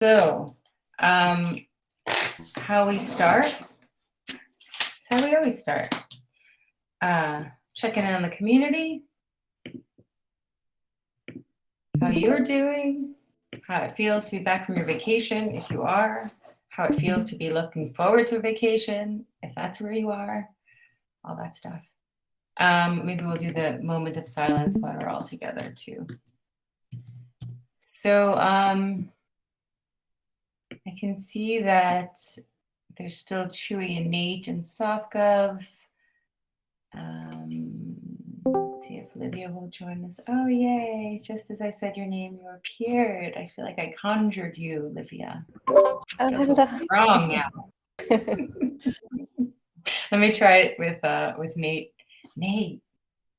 So, how we start? It's how we always start. Checking in on the community, how you're doing, how it feels to be back from your vacation, if you are, how it feels to be looking forward to a vacation, if that's where you are, all that stuff. Maybe we'll do the moment of silence when we're all together too. So I can see that there's still Chewy and Nate and SoftGov. Let's see if Livia will join us. Oh, yay. Just as I said your name, you appeared. I feel like I conjured you, Livia. I feel so strong now. Let me try it with Nate. Nate.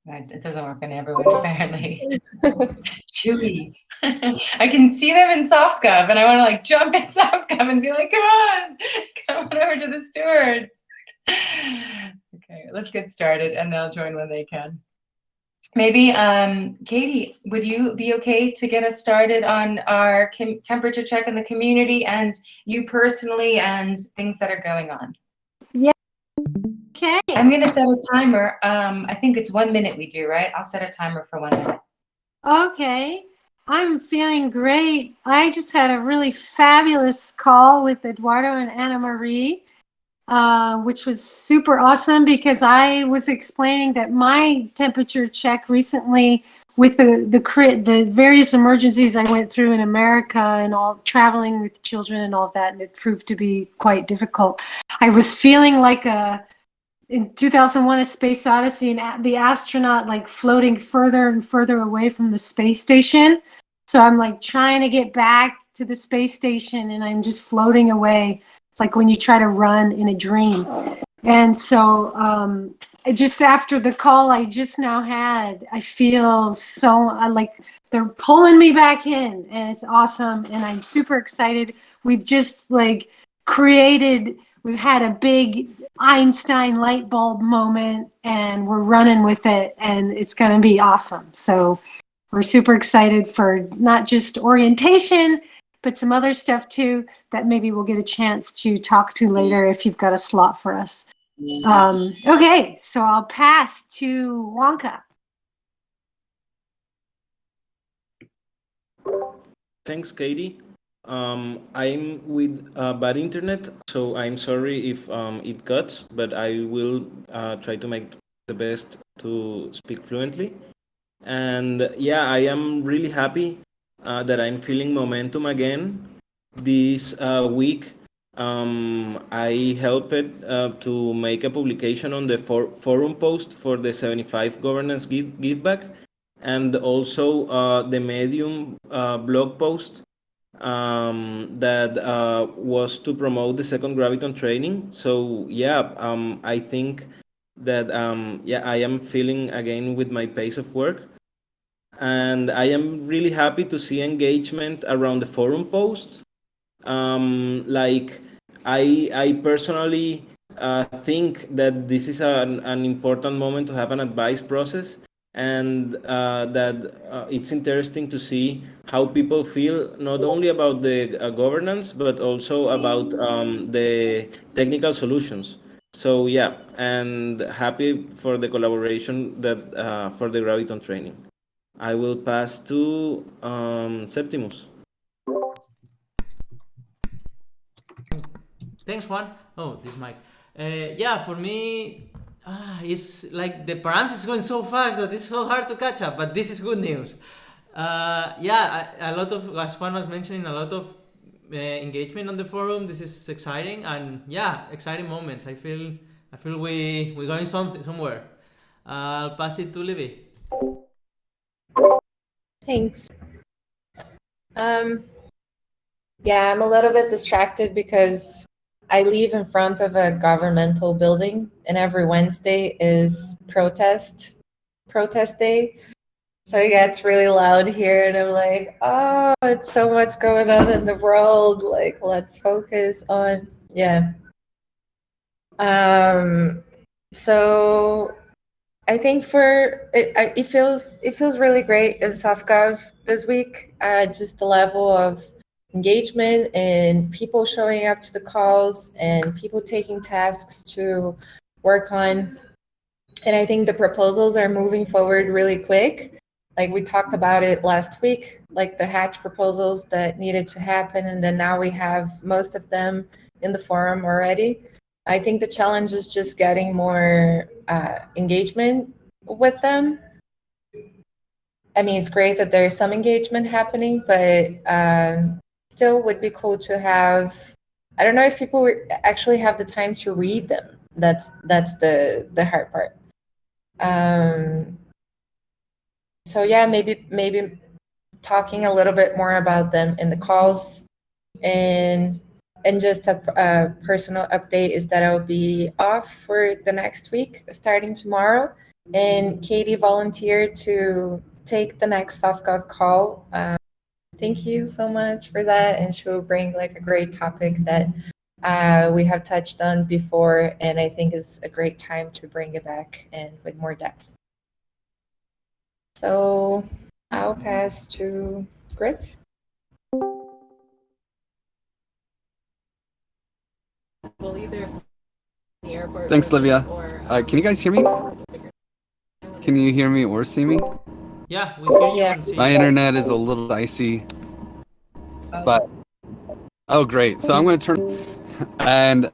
It doesn't work on everyone, apparently. Chewy. I can see them in SoftGov, and I want to like jump in SoftGov and be like, come on over to the stewards. Okay, let's get started, and they'll join when they can. Maybe, Katie, would you be okay to get us started on our temperature check in the community and you personally and things that are going on? Yeah. Okay. I'm going to set a timer. I think it's 1 minute we do, right? I'll set a timer for 1 minute. Okay. I'm feeling great. I just had a really fabulous call with Eduardo and Anna Marie, which was super awesome because I was explaining that my temperature check recently with the various emergencies I went through in America and all traveling with children and all of that, and it proved to be quite difficult. I was feeling like in 2001 A Space Odyssey, and the astronaut like floating further and further away from the space station. So I'm like trying to get back to the space station and I'm just floating away, like when you try to run in a dream. And so just after the call I just now had, I feel so like they're pulling me back in, and it's awesome. And I'm super excited. We've just like we've had a big Einstein light bulb moment and we're running with it, and it's going to be awesome. So we're super excited for not just orientation, but some other stuff too that maybe we'll get a chance to talk to later if you've got a slot for us. Okay, so I'll pass to Wonka. Thanks, Katie. I'm with bad internet, so I'm sorry if it cuts, but I will try to make the best to speak fluently. And yeah, I am really happy that I'm feeling momentum again. This week, I helped to make a publication on the forum post for the 75 governance give back, and also the Medium blog post that was to promote the second graviton training. So yeah, I think that I am feeling again with my pace of work, and I am really happy to see engagement around the forum post. Like I personally think that this is an important moment to have an advice process, and that it's interesting to see how people feel not only about the governance but also about the technical solutions. So yeah, and happy for the collaboration that for the graviton training. I will pass to Septimus. Thanks, Juan. Oh, this mic. Yeah, for me, it's like the params is going so fast that it's so hard to catch up. But this is good news. A lot of, as Juan was mentioning, a lot of engagement on the forum. This is exciting, and yeah, exciting moments. I feel we're going somewhere. I'll pass it to Livy. Thanks. Yeah, I'm a little bit distracted because I live in front of a governmental building, and every Wednesday is protest day. So it gets really loud here, and I'm like, oh, it's so much going on in the world. Like, let's focus on, yeah. So I think it feels really great in SoftGov this week. Just the level of engagement and people showing up to the calls and people taking tasks to work on. And I think the proposals are moving forward really quick. Like we talked about it last week, like the hatch proposals that needed to happen. And then now we have most of them in the forum already. I think the challenge is just getting more engagement with them. I mean, it's great that there's some engagement happening, but still would be cool to have, I don't know if people actually have the time to read them. That's the hard part. So yeah, maybe talking a little bit more about them in the calls, and just a personal update is that I'll be off for the next week starting tomorrow, and Katie volunteered to take the next SoftGov call. Thank you so much for that, and she will bring like a great topic that we have touched on before, and I think is a great time to bring it back and with more depth. So I'll pass to Griff. We'll either see the airport. Thanks, Livia. Or, Can you guys hear me? Can you hear me or see me? Yeah, we hear you Yeah. and see My you. internet is a little dicey, but oh, great. So I'm going to turn and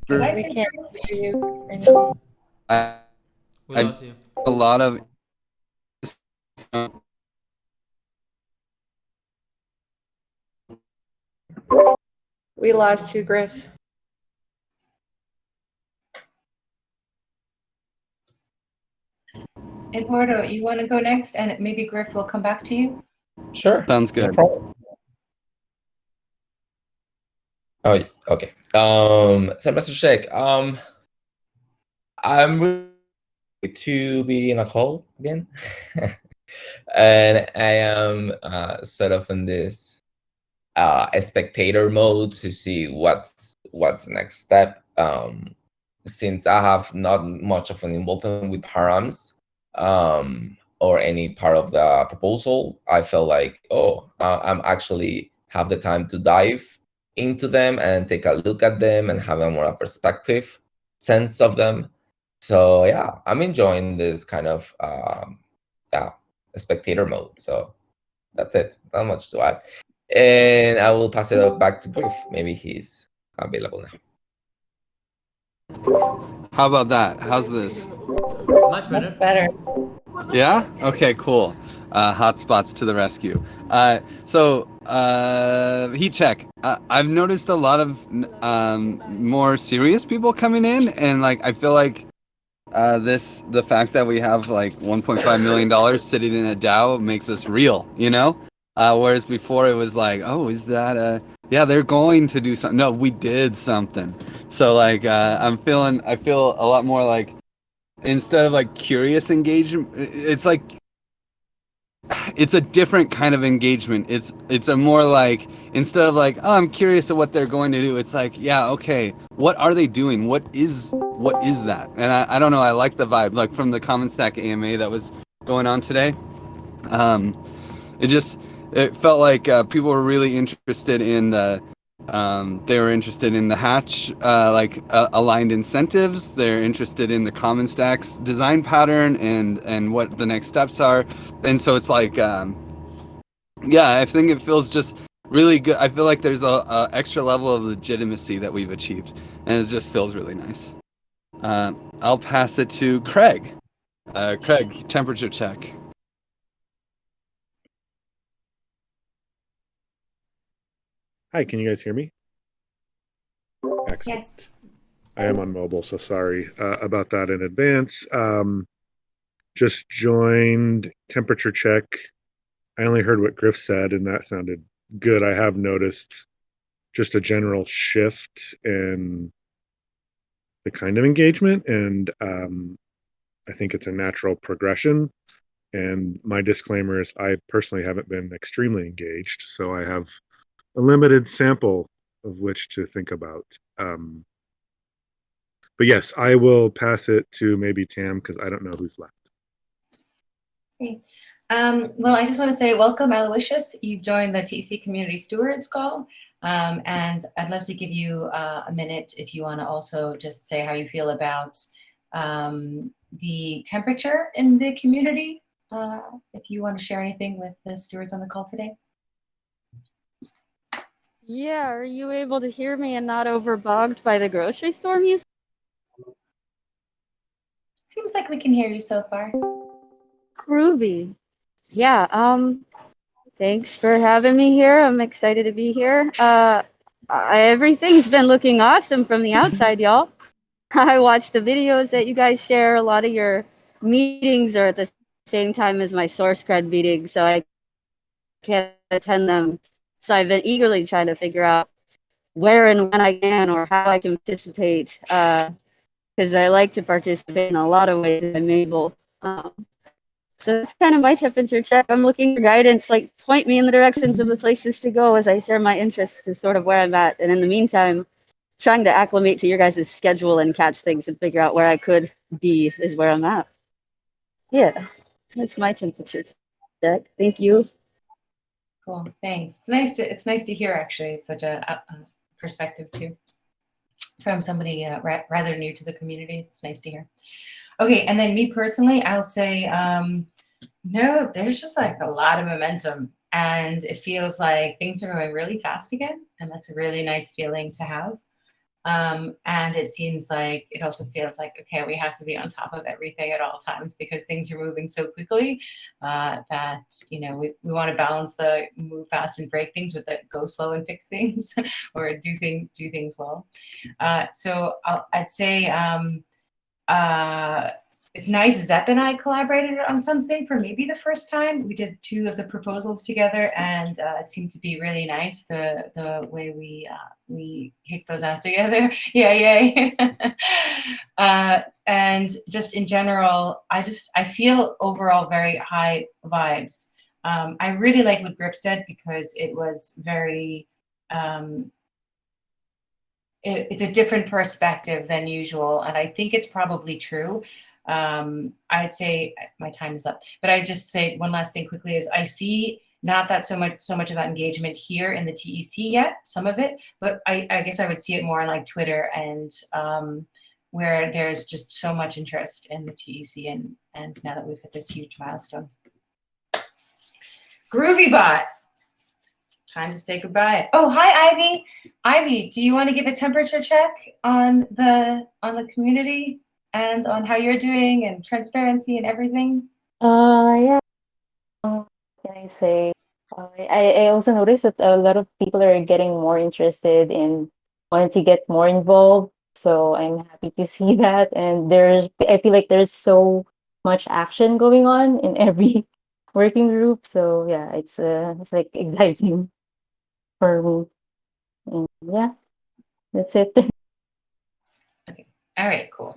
Did I We say can't Griff? hear you anymore. We I've- lost you. a lot of We lost you, Griff. Eduardo, you want to go next, and maybe Griff will come back to you. Sure. sounds No good. problem. Oh, okay. Semester check. I'm really to be in a call again, and I am sort of in this spectator mode to see what's the next step. Since I have not much of an involvement with params or any part of the proposal, I felt like, I'm actually have the time to dive into them and take a look at them and have a more perspective sense of them. So yeah, I'm enjoying this kind of spectator mode. So that's it. Not much to add. And I will pass it back to Griff. Maybe he's available now. How about that? How's this? Much better. That's better. Yeah? Okay, cool. Hotspots to the rescue. So heat check. I've noticed a lot of more serious people coming in, and like I feel like the fact that we have like $1.5 million sitting in a DAO makes us real, you know? Whereas before it was like, oh, is that yeah, they're going to do something. No, we did something. So like I feel a lot more like, instead of like curious engagement, it's like it's a different kind of engagement. It's a more like, instead of like, oh, I'm curious of what they're going to do, it's like, yeah, okay, what are they doing? What is that? And I don't know, I like the vibe, like from the Common Stack AMA that was going on today. It felt like people were really interested in the hatch aligned incentives. They're interested in the Common Stack's design pattern and what the next steps are. And so it's like, yeah, I think it feels just really good. I feel like there's a extra level of legitimacy that we've achieved, and it just feels really nice. I'll pass it to Craig. Craig, temperature check. Hi, can you guys hear me? Excellent. Yes. I am on mobile, so sorry about that in advance. Just joined temperature check. I only heard what Griff said, and that sounded good. I have noticed just a general shift in the kind of engagement, and I think it's a natural progression. And my disclaimer is I personally haven't been extremely engaged, so I have a limited sample of which to think about. But yes, I will pass it to maybe Tam, because I don't know who's left. Great. Well, I just want to say welcome, Aloysius. You've joined the TEC Community Stewards call. And I'd love to give you a minute if you want to also just say how you feel about the temperature in the community. If you want to share anything with the stewards on the call today. Yeah, are you able to hear me and not overbugged by the grocery store music? Seems like we can hear you so far. Groovy. Yeah, thanks for having me here. I'm excited to be here. Everything's been looking awesome from the outside, y'all. I watch the videos that you guys share. A lot of your meetings are at the same time as my source cred meetings, so I can't attend them. So I've been eagerly trying to figure out where and when I can or how I can participate, because I like to participate in a lot of ways if I'm able. So that's kind of my temperature check. I'm looking for guidance, like point me in the directions of the places to go as I share my interests is sort of where I'm at. And in the meantime, trying to acclimate to your guys' schedule and catch things and figure out where I could be is where I'm at. Yeah, that's my temperature check. Thank you. Cool, thanks. It's nice to hear actually. It's such a perspective too from somebody rather new to the community. It's nice to hear. Okay, and then me personally, I'll say no. There's just like a lot of momentum, and it feels like things are going really fast again, and that's a really nice feeling to have. And it seems like it also feels like, okay, we have to be on top of everything at all times because things are moving so quickly that, you know, we want to balance the move fast and break things with the go slow and fix things or do things well. So I'd say it's nice Zep and I collaborated on something for maybe the first time. We did 2 of the proposals together, and it seemed to be really nice the way we kicked those out together. Yay! And just in general, I feel overall very high vibes. I really like what Grip said because it was very. It's a different perspective than usual, and I think it's probably true. I'd say my time is up, but I just say one last thing quickly is I see not that so much of that engagement here in the TEC yet, some of it, but I guess I would see it more on like Twitter and where there's just so much interest in the TEC and now that we've hit this huge milestone. GroovyBot. Time to say goodbye. Oh, hi, Ivy. Ivy, do you want to give a temperature check on the community and on how you're doing and transparency and everything? Yeah. What can I say? I also noticed that a lot of people are getting more interested in wanting to get more involved. So I'm happy to see that. And I feel like there's so much action going on in every working group. So yeah, it's like exciting for me. And yeah, that's it. Okay. All right, cool.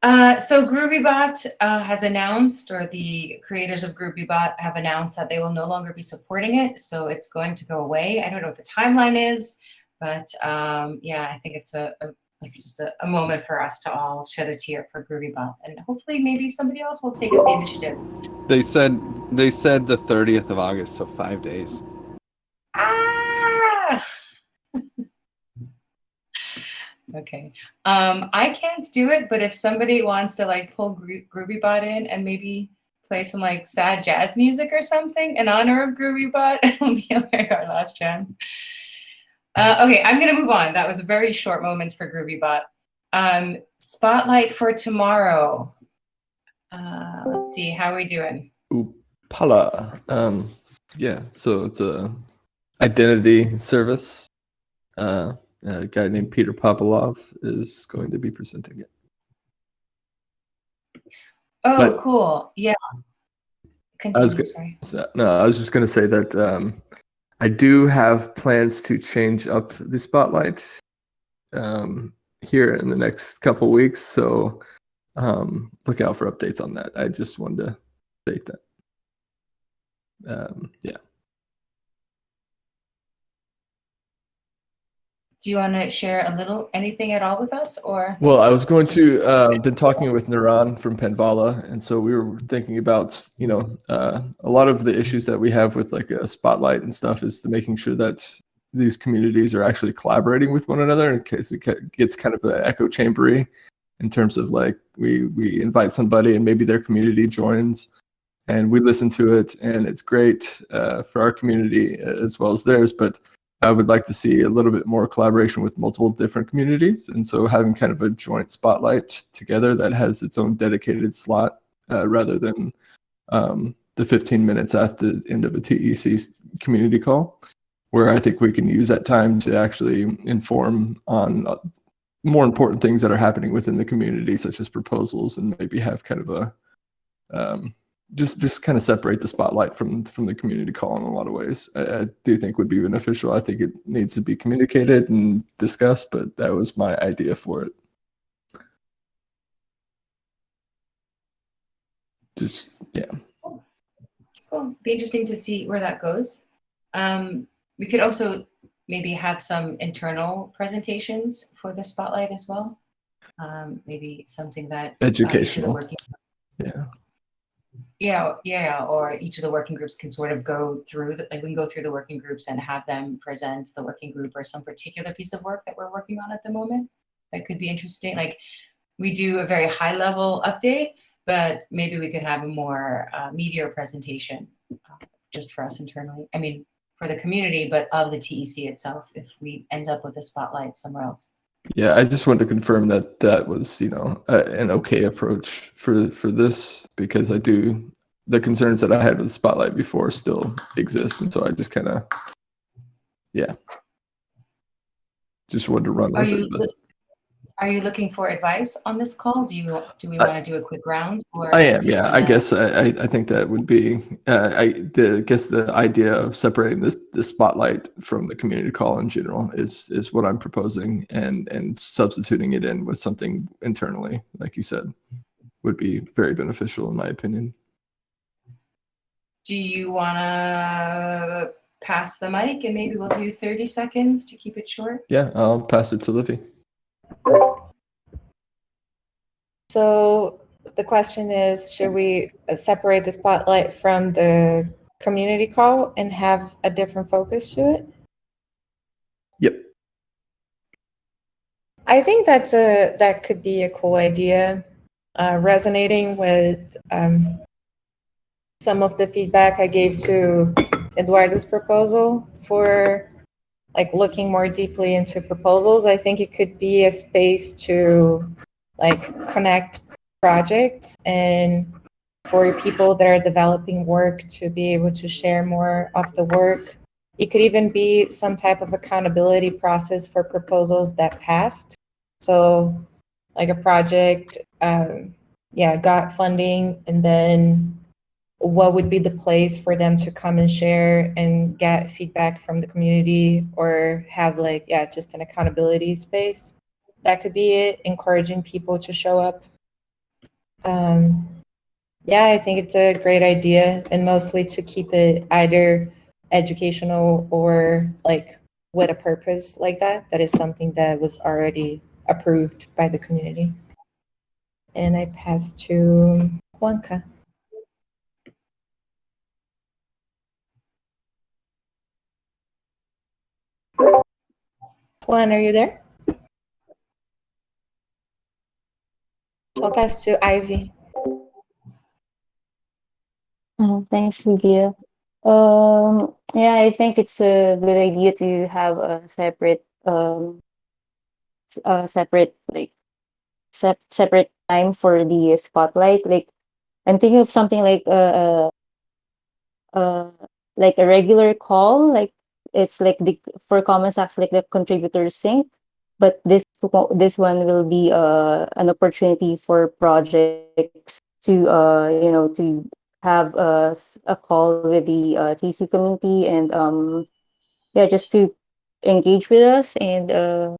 So GroovyBot has announced, or the creators of GroovyBot have announced that they will no longer be supporting it. So it's going to go away. I don't know what the timeline is, but yeah, I think it's just a moment for us to all shed a tear for GroovyBot, and hopefully maybe somebody else will take up the initiative. They said the 30th of August, so 5 days. Ah! Okay. I can't do it, but if somebody wants to like pull GroovyBot in and maybe play some like sad jazz music or something in honor of GroovyBot, it'll be like our last chance. Okay, I'm gonna move on. That was a very short moment for GroovyBot. Spotlight for tomorrow. Let's see, how are we doing? Upala. Yeah, so it's a identity service. A guy named Peter Popolov is going to be presenting it. Oh, cool. Yeah. Continue, sorry. I was just going to say that I do have plans to change up the spotlight here in the next couple weeks. So look out for updates on that. I just wanted to state that. Yeah. Do you want to share anything at all with us, or? Well, I was going to been talking with Naran from Penvala, and so we were thinking about a lot of the issues that we have with like a spotlight and stuff is to making sure that these communities are actually collaborating with one another in case it gets kind of echo chambery in terms of like we invite somebody and maybe their community joins and we listen to it and it's great for our community as well as theirs, but I would like to see a little bit more collaboration with multiple different communities. And so having kind of a joint spotlight together that has its own dedicated slot rather than the 15 minutes after the end of a TEC community call, where I think we can use that time to actually inform on more important things that are happening within the community, such as proposals, and maybe have kind of a just kind of separate the spotlight from the community call in a lot of ways. I do think would be beneficial. I think it needs to be communicated and discussed, but that was my idea for it. Just, yeah. Cool. Be interesting to see where that goes. We could also maybe have some internal presentations for the spotlight as well. Maybe something that educational. Yeah, or each of the working groups can sort of go through, we can go through the working groups and have them present the working group or some particular piece of work that we're working on at the moment. That could be interesting. Like we do a very high level update, but maybe we could have a more meatier presentation just for us internally. I mean, for the community, but of the TEC itself, if we end up with a spotlight somewhere else. Yeah, I just wanted to confirm that that was, an okay approach for this, because the concerns that I had with Spotlight before still exist, and so I just kind of, just wanted to run with it. Are you looking for advice on this call? Do we want to do a quick round? Or I am, yeah. I guess I think that would be. I guess the idea of separating the spotlight from the community call in general is what I'm proposing, and substituting it in with something internally, like you said, would be very beneficial in my opinion. Do you want to pass the mic and maybe we'll do 30 seconds to keep it short? Yeah, I'll pass it to Livy. So the question is, should we separate the spotlight from the community call and have a different focus to it? Yep. I think that could be a cool idea, resonating with some of the feedback I gave to Eduardo's proposal for like looking more deeply into proposals. I think it could be a space to like connect projects and for people that are developing work to be able to share more of the work. It could even be some type of accountability process for proposals that passed. So like a project, got funding, and then what would be the place for them to come and share and get feedback from the community, or have just an accountability space. That could be it, encouraging people to show up. I think it's a great idea, and mostly to keep it either educational or like with a purpose like that. That is something that was already approved by the community. And I pass to Juanca. Juan, are you there? So I'll pass to Ivy. Thanks, Lydia. I think it's a good idea to have a separate separate time for the spotlight. Like I'm thinking of something like a regular call, like it's like for Common Sachs, like the contributor sync, but this one will be an opportunity for projects to to have a call with the TC community, and just to engage with us, and to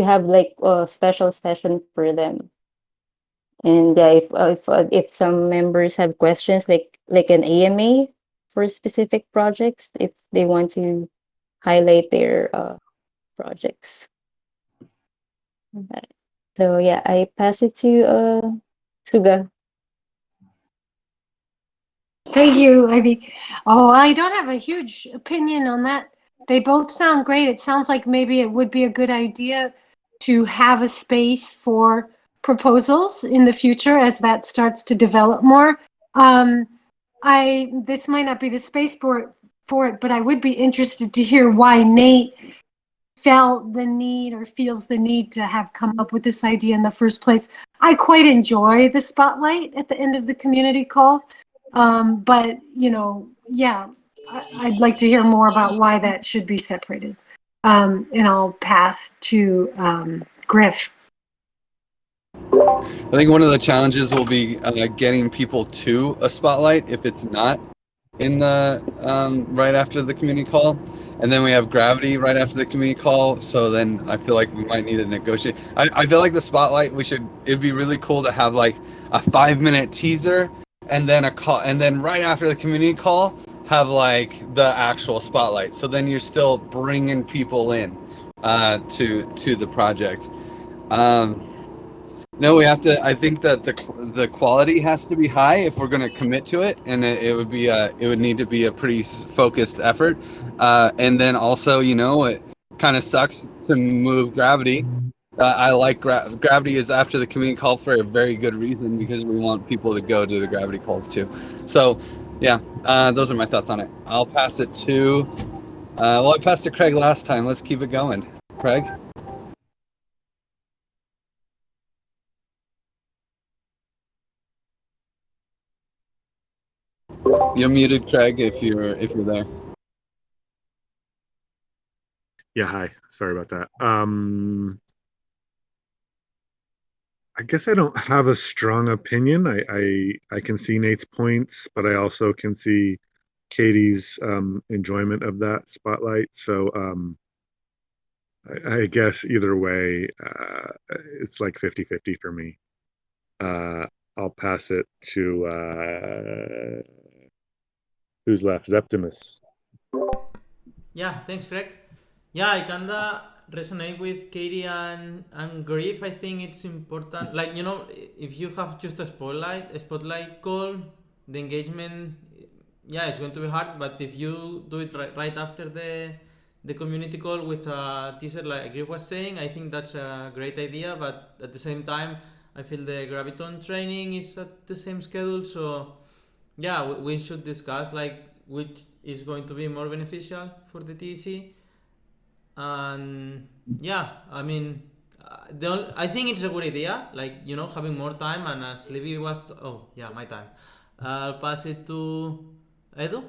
have like a special session for them. And if some members have questions, like an AMA for specific projects, if they want to highlight their projects. Okay. So yeah, I pass it to Suga. Thank you, Ivy. Oh, I don't have a huge opinion on that. They both sound great. It sounds like maybe it would be a good idea to have a space for proposals in the future as that starts to develop more. This might not be the space for it, but I would be interested to hear why Nate felt the need or feels the need to have come up with this idea in the first place. I quite enjoy the spotlight at the end of the community call. But, you know, yeah, I'd like to hear more about why that should be separated. And I'll pass to Griff. I think one of the challenges will be getting people to a spotlight if it's not in the right after the community call, and then we have gravity right after the community call. So then I feel like we might need to negotiate. I feel like the spotlight it'd be really cool to have like a 5-minute teaser and then a call, and then right after the community call have like the actual spotlight. So then you're still bringing people in to the project. No, we have to. I think that the quality has to be high if we're going to commit to it, and it would need to be a pretty focused effort. And then also, you know, it kind of sucks to move gravity. I like gravity is after the community call for a very good reason, because we want people to go to the gravity calls too. So, yeah, those are my thoughts on it. I'll pass it to. I passed to Craig last time. Let's keep it going, Craig. You're muted, Craig, if you're there. Yeah, hi. Sorry about that. I guess I don't have a strong opinion. I can see Nate's points, but I also can see Katie's enjoyment of that spotlight. So I guess either way, it's like 50-50 for me. I'll pass it to who's left? Zeptimus. Yeah, thanks, Greg. Yeah, I kinda resonate with Katie and Griff. I think it's important. Like, you know, if you have just a spotlight call, the engagement, yeah, it's going to be hard. But if you do it right after the community call with a teaser, like Griff was saying, I think that's a great idea. But at the same time, I feel the Graviton training is at the same schedule. So yeah, we should discuss like which is going to be more beneficial for the TEC. And yeah, I mean, I think it's a good idea, like, you know, having more time. And as Livy was, oh yeah, my time. I'll pass it to Edu.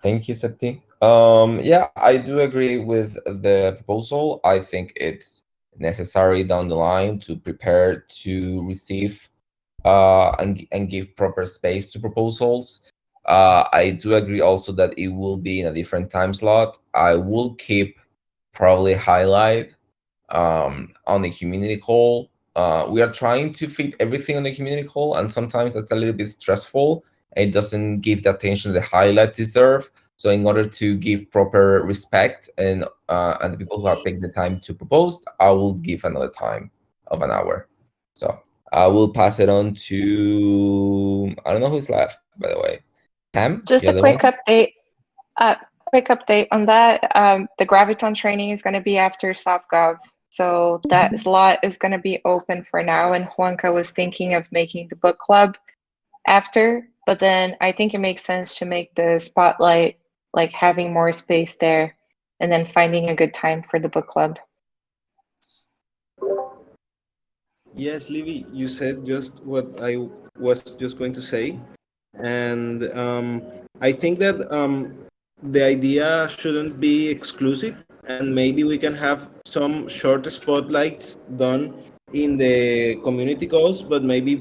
Thank you, Septi. Yeah, I do agree with the proposal. I think it's necessary down the line to prepare to receive and give proper space to proposals. I do agree also that it will be in a different time slot. I will keep probably highlight on the community call. We are trying to fit everything on the community call, and sometimes that's a little bit stressful. It doesn't give the attention the highlights deserve. So in order to give proper respect and the people who have taken the time to propose, I will give another time of an hour. So I will pass it on to, I don't know who's left, by the way. Tam? Just a quick update. Quick update on that. The Graviton training is going to be after SoftGov. So that slot is going to be open for now. And Juanca was thinking of making the book club after. But then I think it makes sense to make the spotlight, like having more space there, and then finding a good time for the book club. Yes, Livy, you said just what I was just going to say. And I think that the idea shouldn't be exclusive, and maybe we can have some short spotlights done in the community calls, but maybe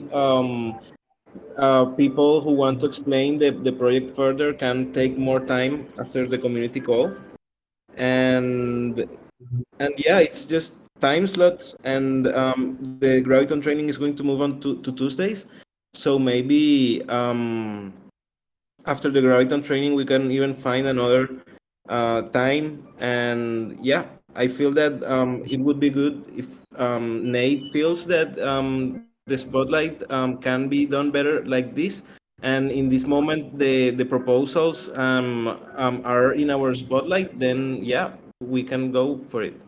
people who want to explain the project further can take more time after the community call. And yeah, it's just time slots, and the Graviton training is going to move on to Tuesdays. So maybe after the Graviton training, we can even find another time, and yeah, I feel that it would be good if Nate feels that the spotlight can be done better like this. And in this moment, the proposals are in our spotlight. Then yeah, we can go for it.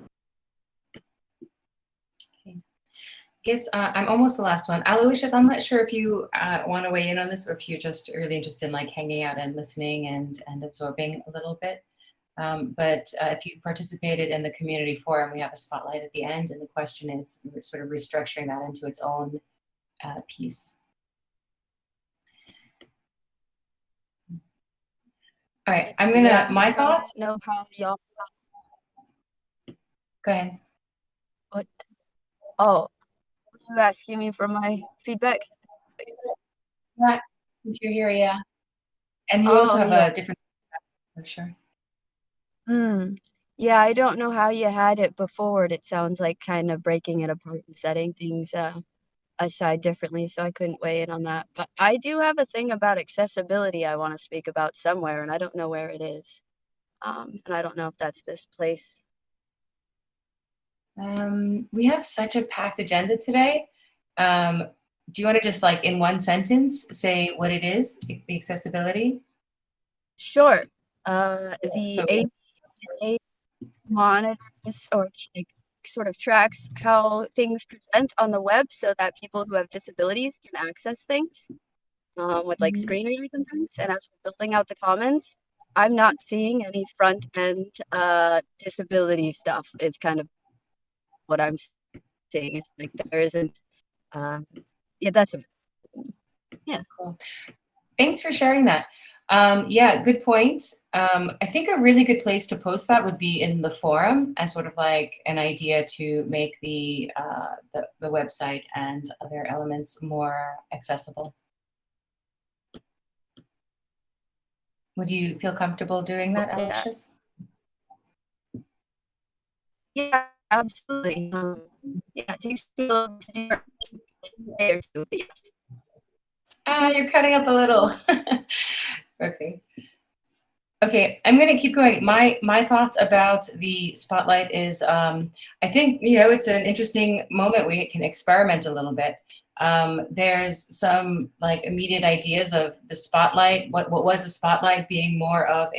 Guess I'm almost the last one. Aloysius, I'm not sure if you want to weigh in on this or if you're just really interested in like hanging out and listening and absorbing a little bit. But if you participated in the community forum, we have a spotlight at the end, and the question is sort of restructuring that into its own piece. All right, I'm gonna, my thoughts? Know how y'all. Go ahead. What? Oh, you asking me for my feedback? Yeah, since you're here, yeah. And you also have yeah. a different, for sure. Yeah, I don't know how you had it before. It sounds like kind of breaking it apart and setting things aside differently, so I couldn't weigh in on that. But I do have a thing about accessibility I want to speak about somewhere, and I don't know where it is. And I don't know if that's this place. We have such a packed agenda today. Do you want to just like in one sentence say what it is, the accessibility? Sure. The APA monitors or like sort of tracks how things present on the web so that people who have disabilities can access things with like screen readers and things. And as we're building out the commons, I'm not seeing any front end disability stuff. It's kind of what I'm seeing. It's like there isn't. Yeah, that's it. Yeah. Cool. Thanks for sharing that. Yeah, good point. I think a really good place to post that would be in the forum as sort of like an idea to make the website and other elements more accessible. Would you feel comfortable doing that, Aloysius? Yeah, absolutely. Yeah, it takes me a little to do a day or two, but yes. You're cutting up a little. Okay. Okay, I'm going to keep going. My thoughts about the spotlight is, I think, you know, it's an interesting moment. We can experiment a little bit. There's some like immediate ideas of the spotlight. What was the spotlight being more of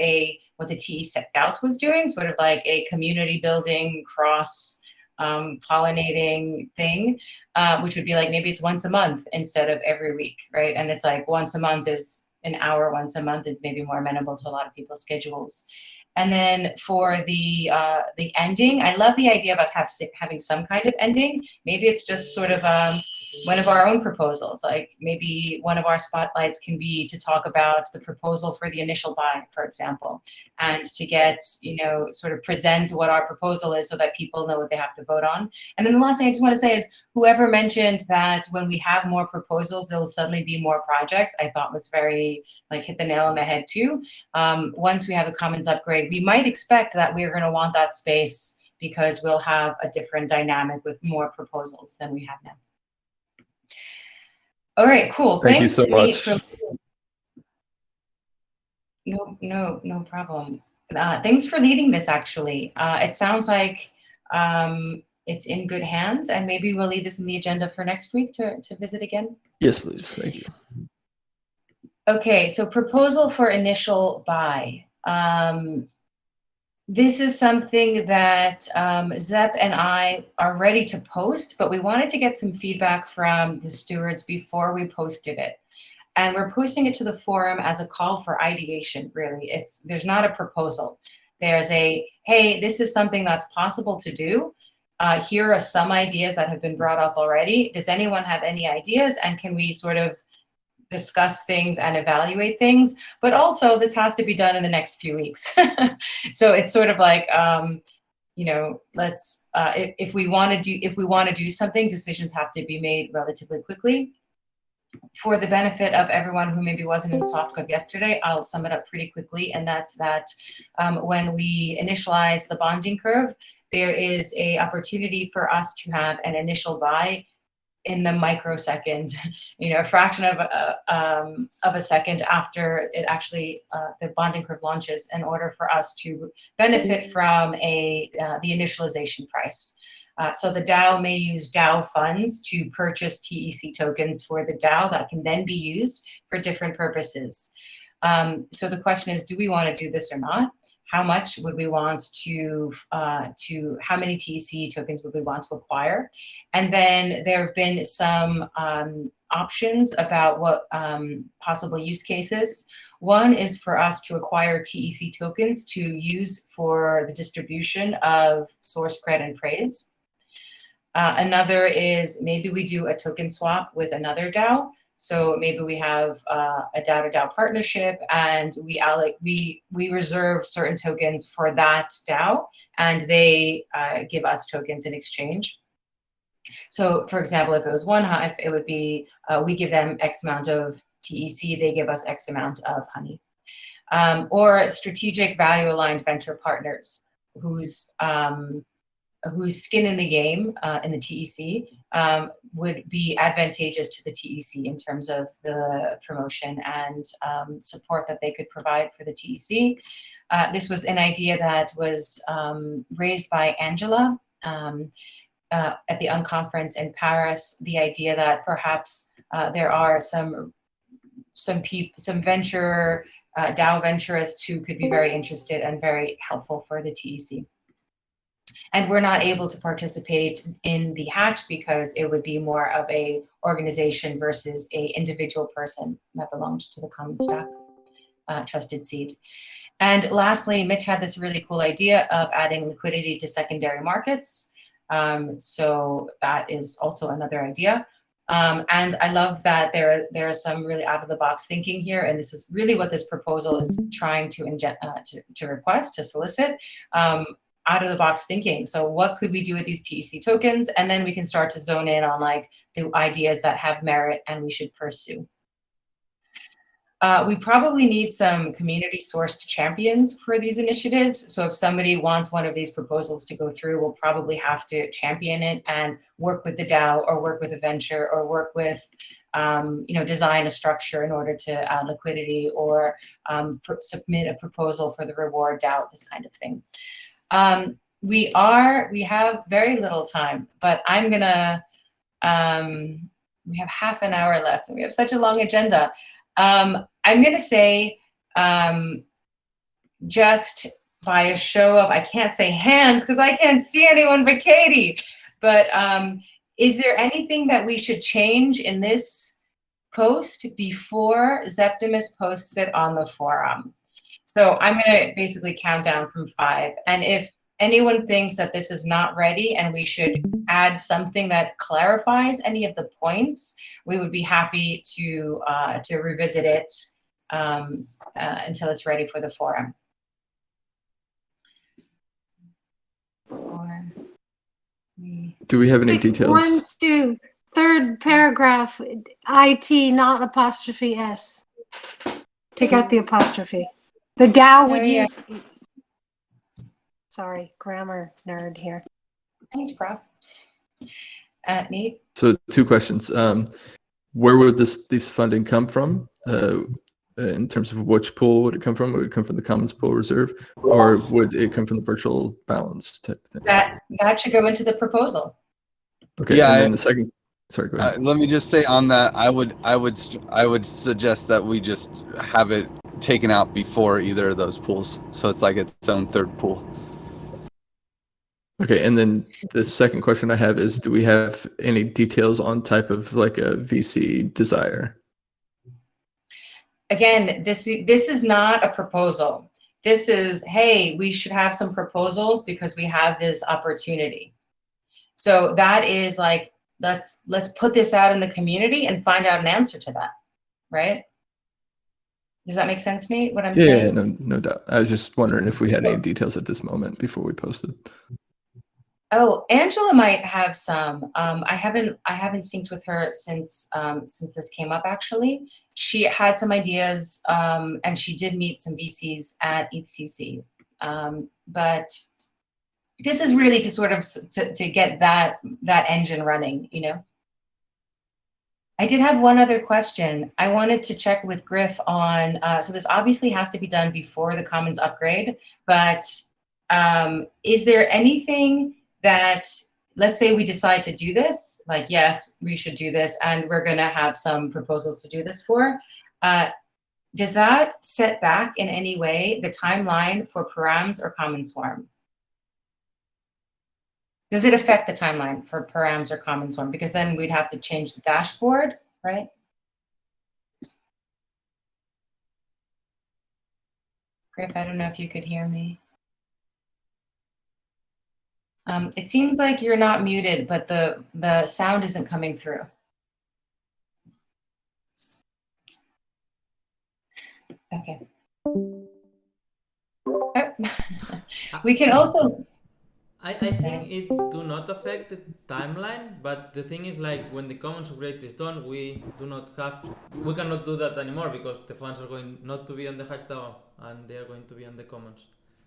what the TE Scouts was doing, sort of like a community building cross pollinating thing, which would be like maybe it's once a month instead of every week, right? And it's like once a month is an hour once a month is maybe more amenable to a lot of people's schedules. And then for the ending, I love the idea of us having some kind of ending. Maybe it's just sort of one of our own proposals. Like maybe one of our spotlights can be to talk about the proposal for the initial buy, for example, and to get, you know, sort of present what our proposal is so that people know what they have to vote on. And then the last thing I just want to say is whoever mentioned that when we have more proposals, there will suddenly be more projects, I thought was very, like, hit the nail on the head too. Once we have a commons upgrade, we might expect that we're going to want that space because we'll have a different dynamic with more proposals than we have now. All right, cool. Thank Thanks, you so Nate, much. No problem. Thanks for leading this, actually. It sounds like it's in good hands, and maybe we'll leave this in the agenda for next week to visit again. Yes, please. Thank you. Okay, so proposal for initial buy. This is something that Zep and I are ready to post, but we wanted to get some feedback from the stewards before we posted it. And we're posting it to the forum as a call for ideation, really. There's not a proposal. There's a, hey, this is something that's possible to do. Here are some ideas that have been brought up already. Does anyone have any ideas? And can we sort of discuss things and evaluate things? But also this has to be done in the next few weeks. So it's sort of like, you know, let's, if we want to do something, decisions have to be made relatively quickly. For the benefit of everyone who maybe wasn't in SoftCode yesterday, I'll sum it up pretty quickly, and that's that when we initialize the bonding curve, there is an opportunity for us to have an initial buy in the microsecond, a fraction of a second after it actually the bonding curve launches, in order for us to benefit from the initialization price. So the DAO may use DAO funds to purchase TEC tokens for the DAO that can then be used for different purposes. So the question is, do we want to do this or not? How much would we want to how many TEC tokens would we want to acquire? And then there have been some options about what possible use cases. One is for us to acquire TEC tokens to use for the distribution of source cred and praise. Another is maybe we do a token swap with another DAO. So maybe we have a DAO to DAO partnership, and we reserve certain tokens for that DAO, and they give us tokens in exchange. So for example, if it was one hive, it would be we give them X amount of TEC, they give us X amount of honey. Or strategic value aligned venture partners whose skin in the game in the TEC would be advantageous to the TEC in terms of the promotion and support that they could provide for the TEC. This was an idea that was raised by Angela at the Unconference in Paris. The idea that perhaps there are some venture DAO venturists who could be very interested and very helpful for the TEC. And we're not able to participate in the hatch because it would be more of a organization versus a individual person that belonged to the Common Stack trusted seed. And lastly, Mitch had this really cool idea of adding liquidity to secondary markets. So that is also another idea. And I love that there is some really out of the box thinking here. And this is really what this proposal is trying to request, to solicit. Out of the box thinking. So what could we do with these TEC tokens? And then we can start to zone in on like the ideas that have merit and we should pursue. We probably need some community sourced champions for these initiatives. So if somebody wants one of these proposals to go through, we'll probably have to champion it and work with the DAO or work with a venture or work with, design a structure in order to add liquidity or submit a proposal for the reward DAO, this kind of thing. We have very little time, but I'm gonna, we have half an hour left and we have such a long agenda. I'm gonna say, just by a show of, I can't say hands because I can't see anyone but Katie, but is there anything that we should change in this post before Zeptimus posts it on the forum? So I'm gonna basically count down from 5. And if anyone thinks that this is not ready and we should add something that clarifies any of the points, we would be happy to revisit it until it's ready for the forum. Do we have any details? 1, 2, third paragraph, IT, not apostrophe S. Take out the apostrophe. The DAO would use. Sorry, grammar nerd here. Thanks, Prof. Nate? So 2 questions. Where would this funding come from? In terms of which pool would it come from? Would it come from the Commons Pool Reserve, or would it come from the virtual balance type thing? That should go into the proposal. Okay. Yeah. And then the second. Sorry, go ahead. Let me just say on that, I would suggest that we just have it taken out before either of those pools, so it's like its own third pool. Okay, and then the second question I have is, do we have any details on type of like a VC desire? Again, this is not a proposal. This is, hey, we should have some proposals because we have this opportunity. So that is like, let's put this out in the community and find out an answer to that, right? Does that make sense, Nate, what I'm saying? Yeah, no doubt. I was just wondering if we had any details at this moment before we posted. Oh, Angela might have some. I haven't synced with her since this came up. Actually, she had some ideas, and she did meet some VCs at ETHCC. But this is really to sort of to get that engine running, you know. I did have one other question. I wanted to check with Griff on, so this obviously has to be done before the Commons upgrade, but is there anything that, let's say we decide to do this, like, yes, we should do this, and we're gonna have some proposals to do this for, does that set back in any way the timeline for params or Common Swarm? Does it affect the timeline for params or Common Swarm? Because then we'd have to change the dashboard, right? Griff, I don't know if you could hear me. It seems like you're not muted, but the sound isn't coming through. Okay. We can also... I think it do not affect the timeline, but the thing is, like, when the commons upgrade is done, we cannot do that anymore because the funds are going not to be on the hashtag and they are going to be on the commons.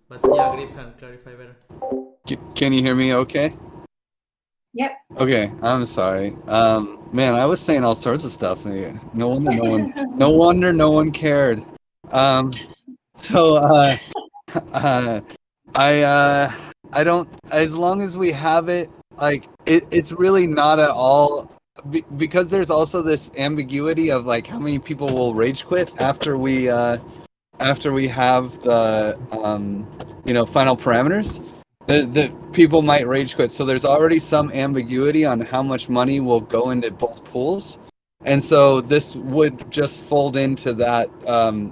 But yeah, Grip can clarify better. Can you hear me okay? Yep. Okay, I'm sorry. Man, I was saying all sorts of stuff. No wonder no one cared. I don't, as long as we have it, like, it's really not at all, because there's also this ambiguity of, like, how many people will rage quit after we have the, final parameters. The people might rage quit. So there's already some ambiguity on how much money will go into both pools. And so this would just fold into that,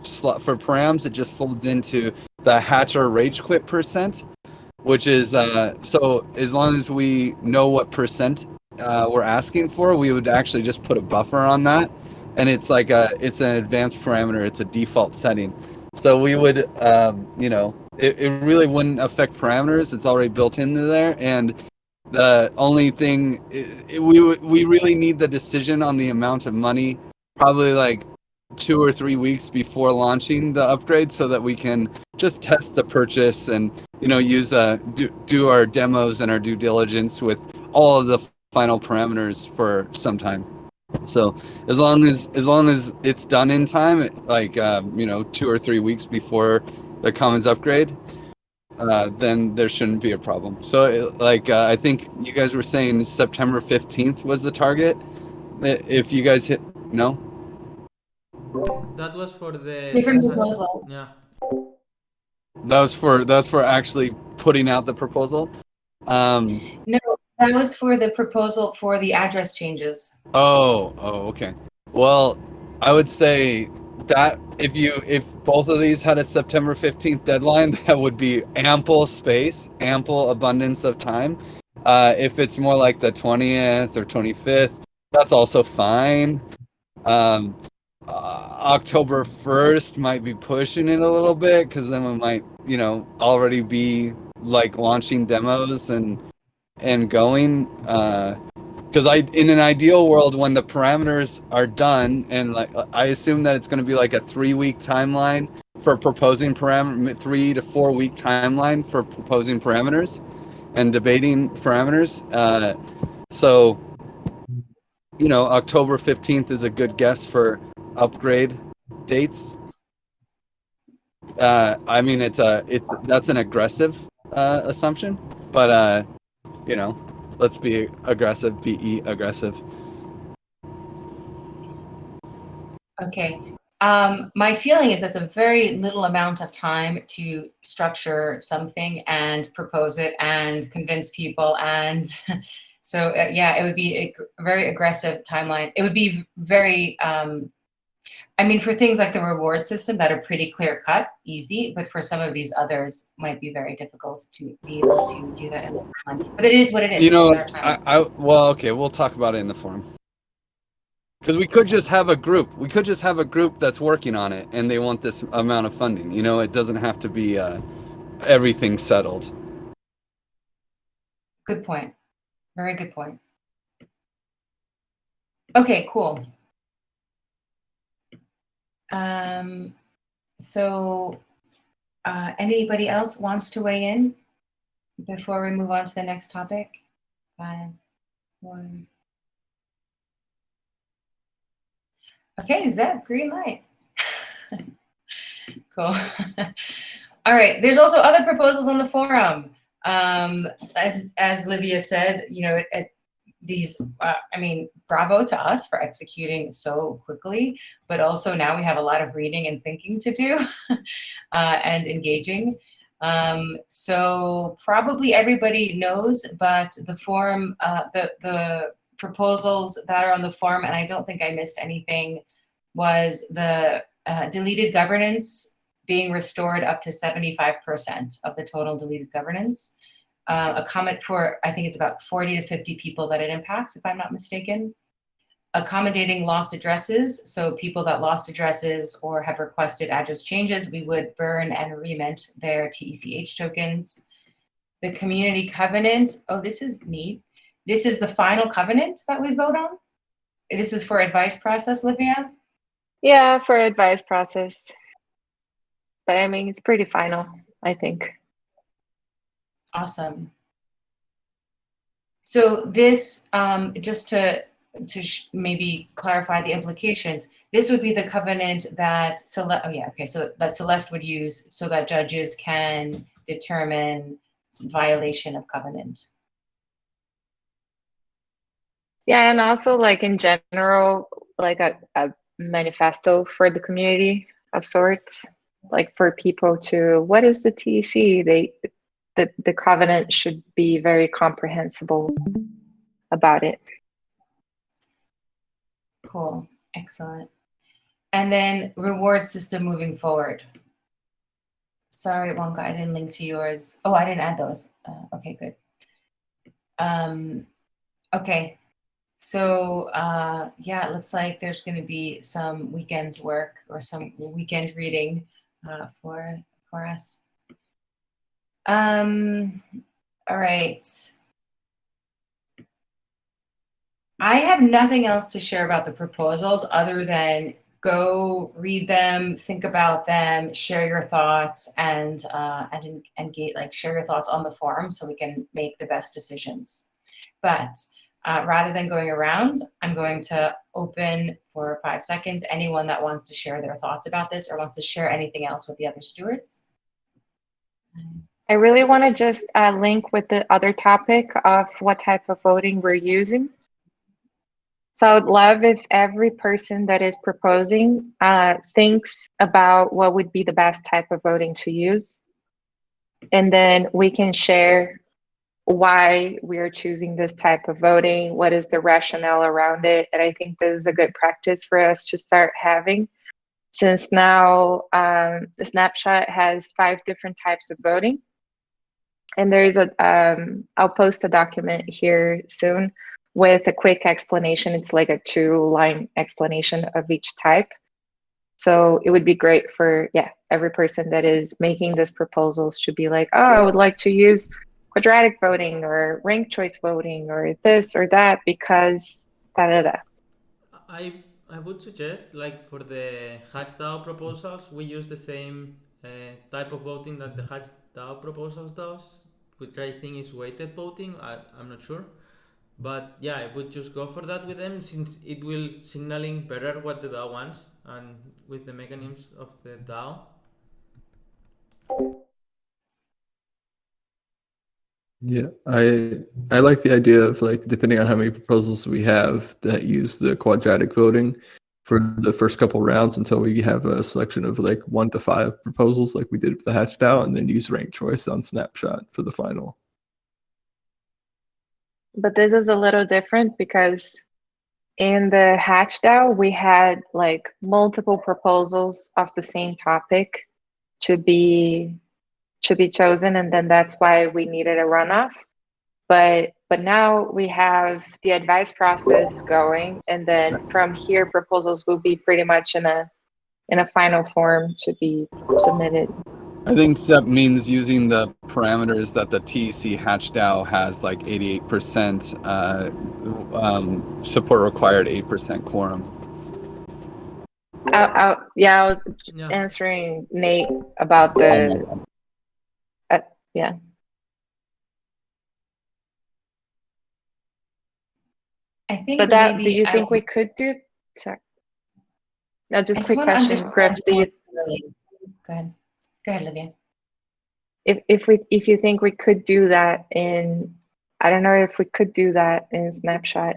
slot for params, it just folds into the hatcher rage quit percent. Which is, so as long as we know what percent we're asking for, we would actually just put a buffer on that. And it's like it's an advanced parameter, it's a default setting. So we would, it really wouldn't affect parameters, it's already built into there. And the only thing, we really need the decision on the amount of money, probably like 2 or 3 weeks before launching the upgrade, so that we can just test the purchase and use do our demos and our due diligence with all of the final parameters for some time. So as long as it's done in time, like 2 or 3 weeks before the Commons upgrade, then there shouldn't be a problem. So I think you guys were saying September 15th was the target. If you guys hit That was for the different proposal. Yeah. That's for actually putting out the proposal. No, that was for the proposal for the address changes. Oh, okay. Well, I would say that if both of these had a September 15th deadline, that would be ample space, ample abundance of time. If it's more like the 20th or 25th, that's also fine. October 1st might be pushing it a little bit, because then we might, already be like launching demos and going. Because in an ideal world, when the parameters are done, and like I assume that it's going to be like a 3-week timeline for proposing 3 to 4 week timeline for proposing parameters and debating parameters. So October 15th is a good guess for upgrade dates. I mean, that's an aggressive assumption, but let's be aggressive, be aggressive. Okay. My feeling is that's a very little amount of time to structure something and propose it and convince people. And so, it would be a very aggressive timeline. It would be very, for things like the reward system that are pretty clear cut, easy, but for some of these others might be very difficult to be able to do that in the timeline. But it is what it is. Okay, we'll talk about it in the forum. Because we could just have a group. We could just have a group that's working on it, and they want this amount of funding. It doesn't have to be everything settled. Good point. Very good point. Okay, cool. So anybody else wants to weigh in before we move on to the next topic? 5, 4. Okay, Zeb, green light. Cool. All right. There's also other proposals on the forum. As Livia said, you know, these, I mean, bravo to us for executing so quickly, but also now we have a lot of reading and thinking to do and engaging. So probably everybody knows, but the forum, the proposals that are on the forum, and I don't think I missed anything, was the deleted governance being restored up to 75% of the total deleted governance. A comment for, I think it's about 40 to 50 people that it impacts, if I'm not mistaken. Accommodating lost addresses, so people that lost addresses or have requested address changes, we would burn and remint their TECH tokens. The community covenant, oh, this is neat. This is the final covenant that we vote on. This is for advice process, Livia? Yeah, for advice process. But I mean, it's pretty final, I think. Awesome. So this, just to maybe clarify the implications, this would be the covenant that Celeste would use so that judges can determine violation of covenant. Yeah, and also like in general, like a manifesto for the community of sorts, like for people to, what is the TEC? The covenant should be very comprehensible about it. Cool, excellent. And then reward system moving forward. Sorry, Wonka, I didn't link to yours. Oh, I didn't add those. Okay, good. Okay, so yeah, it looks like there's going to be some weekend work or some weekend reading for us. All right. I have nothing else to share about the proposals other than go read them, think about them, share your thoughts, and share your thoughts on the forum so we can make the best decisions. But rather than going around, I'm going to open for 5 seconds anyone that wants to share their thoughts about this or wants to share anything else with the other stewards. I really want to just link with the other topic of what type of voting we're using. So I would love if every person that is proposing thinks about what would be the best type of voting to use. And then we can share why we are choosing this type of voting, what is the rationale around it. And I think this is a good practice for us to start having, since now the snapshot has 5 different types of voting. And there is I'll post a document here soon with a quick explanation. It's like a 2-line explanation of each type. So it would be great for, every person that is making this proposals to be like, oh, I would like to use quadratic voting or ranked choice voting or this or that because da-da-da. I would suggest, like for the HatchDAO proposals, we use the same type of voting that the HatchDAO proposals does, which I think is weighted voting. I'm not sure. But yeah, I would just go for that with them since it will signaling better what the DAO wants and with the mechanisms of the DAO. Yeah, I like the idea of like depending on how many proposals we have that use the quadratic voting for the first couple rounds until we have a selection of like 1 to 5 proposals like we did with the HatchDAO, and then use ranked choice on snapshot for the final. But this is a little different because in the HatchDAO, we had like multiple proposals of the same topic to be chosen, and then that's why we needed a runoff. But now we have the advice process going, and then from here, proposals will be pretty much in a final form to be submitted. I think that means using the parameters that the TEC HatchDAO has, like 88% support required, 8% quorum. I was answering Nate about the yeah. I think. But that, do you think we could do? Sorry. Now, I just just quick want to question, understand Griff. more clearly. Go ahead. Go ahead, Livia. If you think we could do that in, I don't know if we could do that in Snapshot.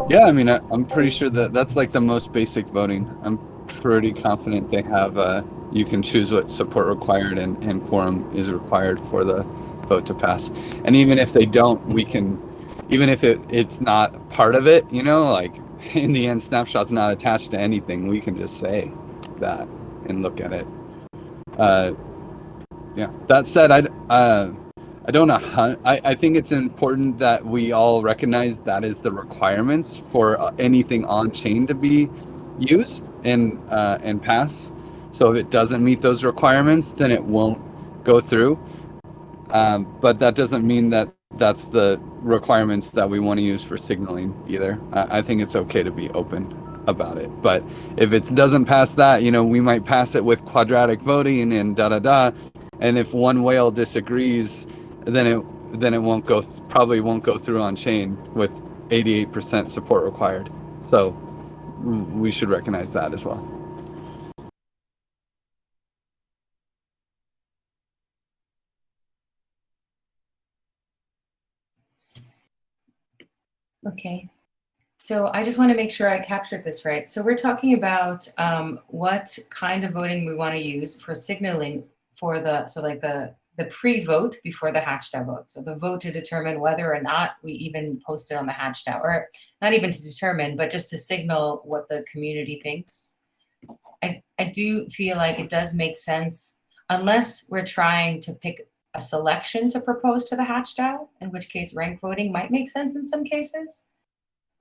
Yeah, I mean, I'm pretty sure that that's like the most basic voting. I'm pretty confident they have, you can choose what support required and quorum is required for the vote to pass. And even if they don't, we can, even if it's not part of it, you know, like in the end, Snapshot's not attached to anything. We can just say that and look at it. Yeah, that said, I don't know. I think it's important that we all recognize that is the requirements for anything on chain to be used and pass. So if it doesn't meet those requirements, then it won't go through. But that doesn't mean that that's the requirements that we want to use for signaling either. I think it's okay to be open about it. But if it doesn't pass that, you know, we might pass it with quadratic voting and da-da-da. And if one whale disagrees, then it won't go, probably won't go through on chain with 88% support required. So we should recognize that as well. Okay. So I just want to make sure I captured this right. So we're talking about what kind of voting we want to use for signaling for the pre-vote before the hatched out vote. So the vote to determine whether or not we even post it on the hatched out, or not even to determine, but just to signal what the community thinks. I do feel like it does make sense, unless we're trying to pick a selection to propose to the hatched out, in which case rank voting might make sense in some cases.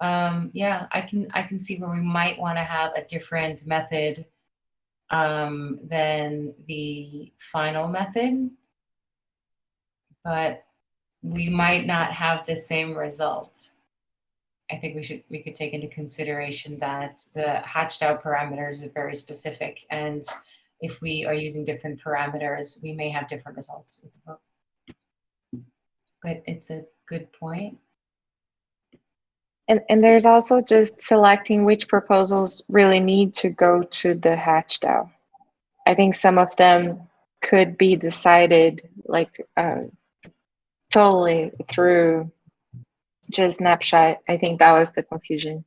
Yeah, I can see where we might want to have a different method than the final method, but we might not have the same result. I think we could take into consideration that the hatched out parameters are very specific, and if we are using different parameters, we may have different results with the vote. But it's a good point. And there's also just selecting which proposals really need to go to the hatched out. I think some of them could be decided like totally through just Snapshot. I think that was the confusion.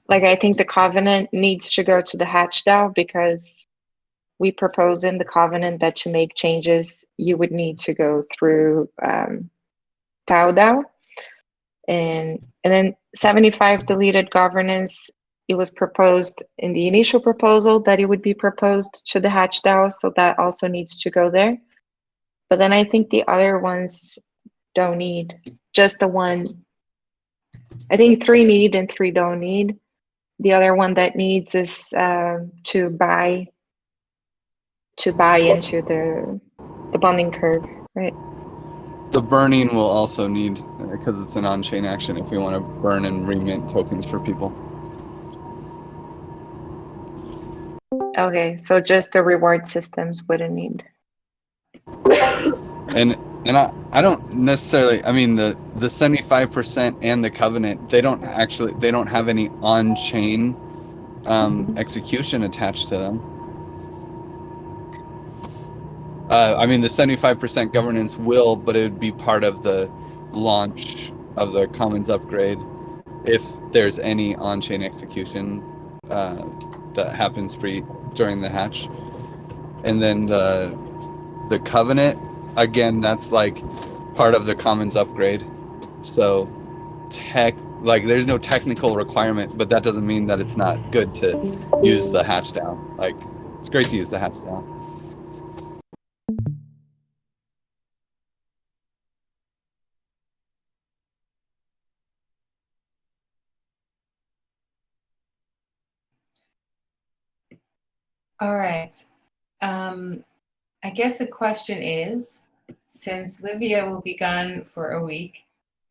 Like, I think the covenant needs to go to the hatched out because we propose in the covenant that to make changes, you would need to go through DAO. And then 75 deleted governance, it was proposed in the initial proposal that it would be proposed to the hatched DAO, so that also needs to go there. But then I think the other ones don't need, just the one. I think 3 need and 3 don't need. The other one that needs is to buy into the bonding curve, right? The burning will also need, because it's an on-chain action, if we want to burn and remint tokens for people. Okay, so just the reward systems wouldn't need. And I don't necessarily, I mean, the 75% and the covenant, they don't have any on-chain execution attached to them. I mean, the 75% governance will, but it would be part of the launch of the Commons upgrade if there's any on-chain execution that happens during the hatch. And then the covenant, again, that's like part of the Commons upgrade. So there's no technical requirement, but that doesn't mean that it's not good to use the hatch down. Like, it's great to use the hatch down. All right. I guess the question is, since Livia will be gone for a week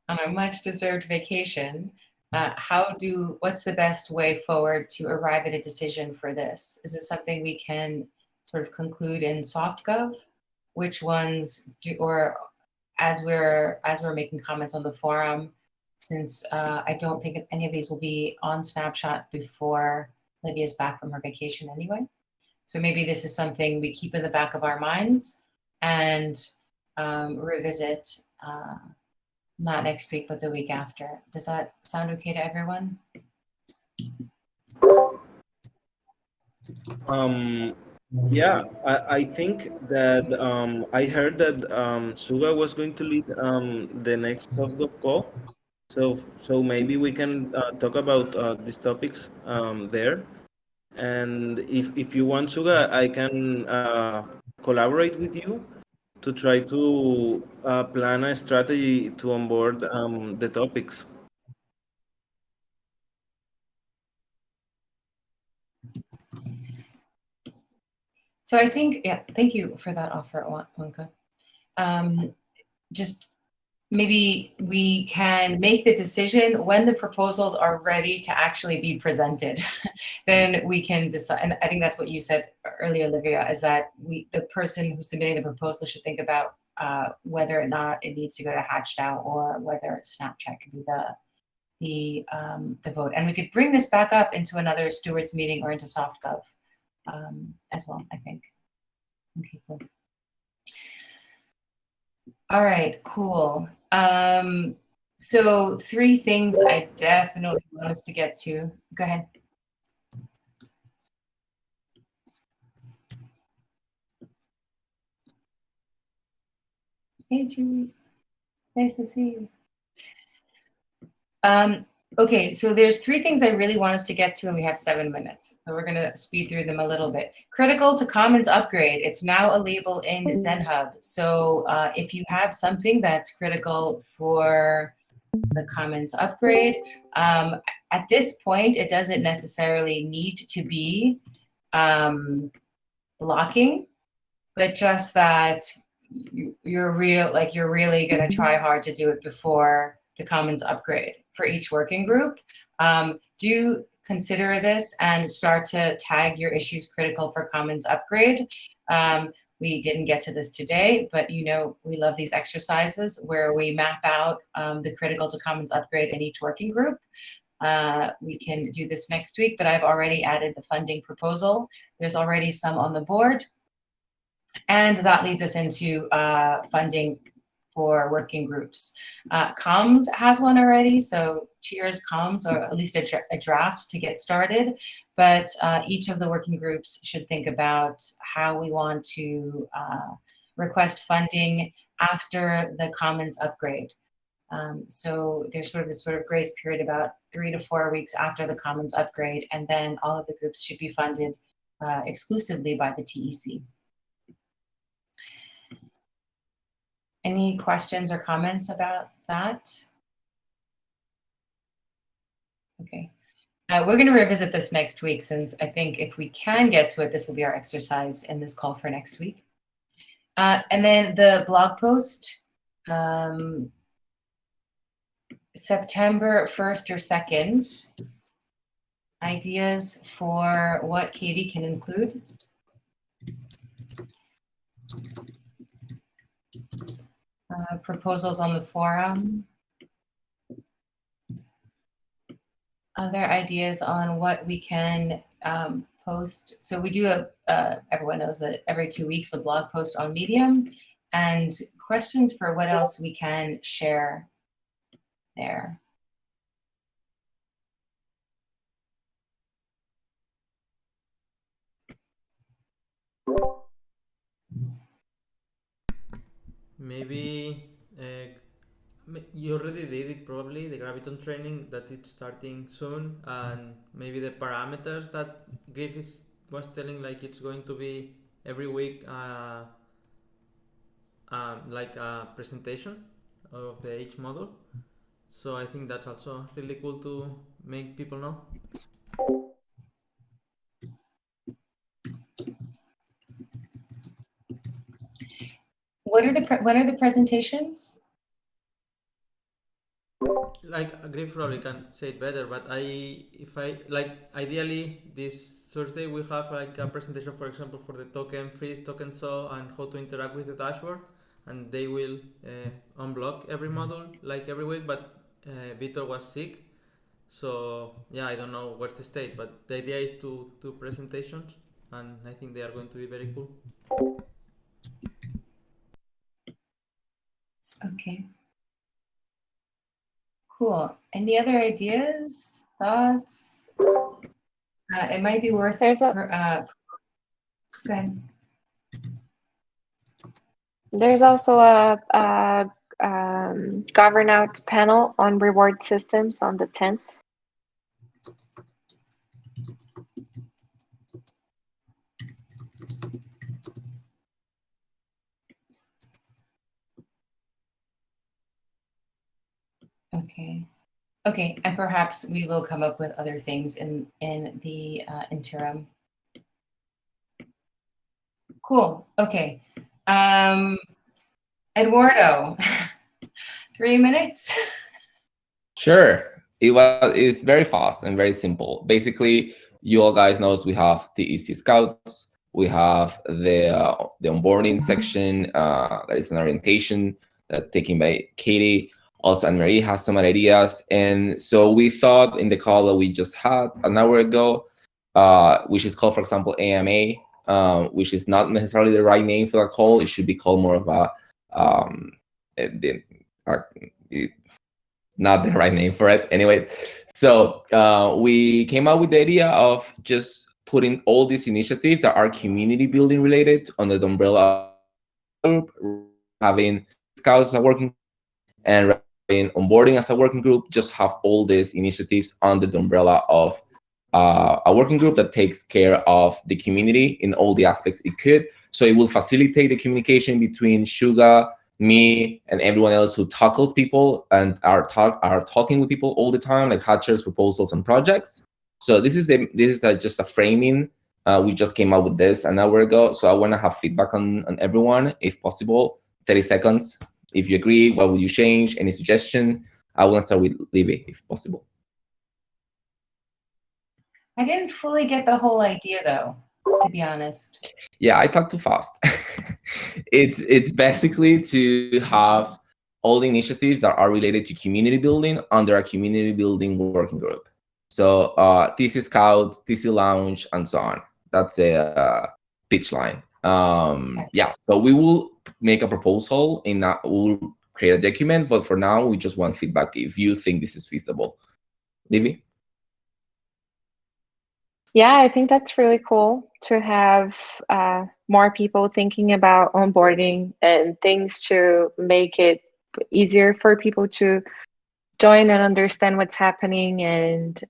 on a much deserved vacation, what's the best way forward to arrive at a decision for this? Is this something we can sort of conclude in SoftGov? Which ones or as we're making comments on the forum, since I don't think any of these will be on Snapshot before Lydia's back from her vacation anyway. So maybe this is something we keep in the back of our minds and revisit, not next week, but the week after. Does that sound okay to everyone? Yeah, I think that I heard that Suga was going to lead the next software call. So maybe we can talk about these topics there. And if you want, Suga, I can collaborate with you to try to plan a strategy to onboard the topics. So I think, yeah, thank you for that offer, Wanka. Just maybe we can make the decision when the proposals are ready to actually be presented. Then we can decide, and I think that's what you said earlier, Olivia, is that the person who's submitting the proposal should think about whether or not it needs to go to Hatched Out or whether Snapchat could be the vote. And we could bring this back up into another stewards meeting or into SoftGov as well, I think. Okay, cool. All right, cool. So 3 things I definitely want us to get to. Go ahead. Hey, Julie. It's nice to see you. Okay, so there's 3 things I really want us to get to, and we have 7 minutes. So we're gonna speed through them a little bit. Critical to Commons upgrade. It's now a label in zenhub. So if you have something that's critical for the Commons upgrade, at this point, it doesn't necessarily need to be blocking, but just that you're really gonna try hard to do it before the Commons upgrade for each working group. Do consider this and start to tag your issues critical for Commons upgrade. We didn't get to this today, but you know, we love these exercises where we map out the critical to Commons upgrade in each working group. We can do this next week, but I've already added the funding proposal. There's already some on the board. And that leads us into funding for working groups. Comms has one already, so cheers comms, or at least a draft to get started. But each of the working groups should think about how we want to request funding after the Commons upgrade. So there's this grace period about 3 to 4 weeks after the Commons upgrade, and then all of the groups should be funded exclusively by the TEC. Any questions or comments about that? Okay. We're going to revisit this next week, since I think if we can get to it, this will be our exercise in this call for next week. And then the blog post, September 1st or 2nd, ideas for what Katie can include. Proposals on the forum. Other ideas on what we can post. So we do everyone knows that every 2 weeks a blog post on Medium, and questions for what else we can share there. Maybe you already did it, probably, the Graviton training that it's starting soon, and maybe the parameters that Griffith was telling, like it's going to be every week like a presentation of the each model. So I think that's also really cool to make people know. What are the presentations? Like Griff probably can say it better, but ideally this Thursday we have like a presentation, for example, for the token freeze, token saw, and how to interact with the dashboard, and they will unblock every model like every week, but Victor was sick. So yeah, I don't know what's the state, but the idea is to do presentations, and I think they are going to be very cool. Okay. Cool. Any other ideas, thoughts? It might be worth. There's a go ahead. There's also a govern out panel on reward systems on the 10th. Okay. Okay, and perhaps we will come up with other things in the interim. Cool. Okay. Eduardo, 3 minutes. Sure. It's very fast and very simple. Basically, you all guys knows we have the EC Scouts, we have the onboarding section, that is an orientation that's taken by Katie. Also, Anne-Marie has some ideas. And so we thought in the call that we just had an hour ago, which is called, for example, AMA, which is not necessarily the right name for that call. It should be called more of a, not the right name for it. Anyway, so we came up with the idea of just putting all these initiatives that are community building related under the umbrella group, having Scouts as a working and in onboarding as a working group, just have all these initiatives under the umbrella of a working group that takes care of the community in all the aspects it could. So it will facilitate the communication between Suga, me, and everyone else who tackles people and are talking with people all the time, like hatchers, proposals, and projects. So this is just a framing. We just came up with this an hour ago. So I want to have feedback on everyone, if possible. 30 seconds. If you agree, what would you change? Any suggestion? I want to start with Libby, if possible. I didn't fully get the whole idea, though, to be honest. Yeah, I talk too fast. It's basically to have all the initiatives that are related to community building under a community building working group. So TC Scouts, TC Lounge, and so on. That's a pitch line. Yeah, so we will make a proposal in that. We'll create a document, but for now, we just want feedback if you think this is feasible. Livy? Yeah, I think that's really cool to have more people thinking about onboarding and things to make it easier for people to join and understand what's happening and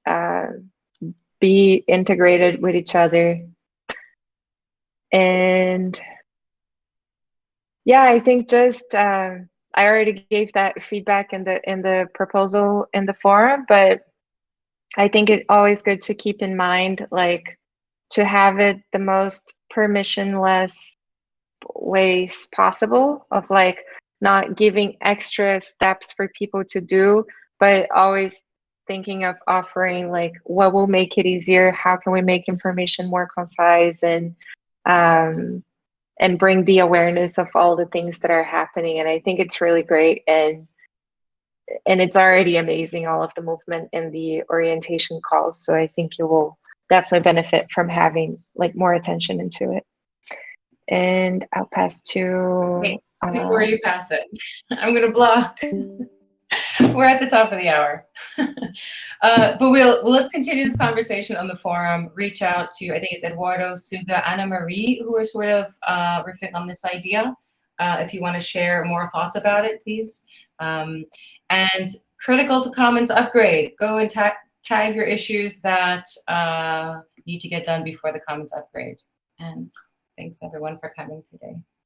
be integrated with each other. And yeah, I think just I already gave that feedback in the proposal in the forum, but I think it's always good to keep in mind, like, to have it the most permissionless ways possible, of like not giving extra steps for people to do, but always thinking of offering like what will make it easier, how can we make information more concise, and bring the awareness of all the things that are happening. And I think it's really great, and it's already amazing, all of the movement in the orientation calls. So I think you will definitely benefit from having like more attention into it. And I'll pass to... Wait, before you pass it, I'm going to block. We're at the top of the hour. But let's continue this conversation on the forum. Reach out to, I think it's Eduardo, Suga, Anna-Marie, who are sort of riffing on this idea. If you want to share more thoughts about it, please. And critical to commons upgrade. Go and tag your issues that need to get done before the commons upgrade. And thanks everyone for coming today.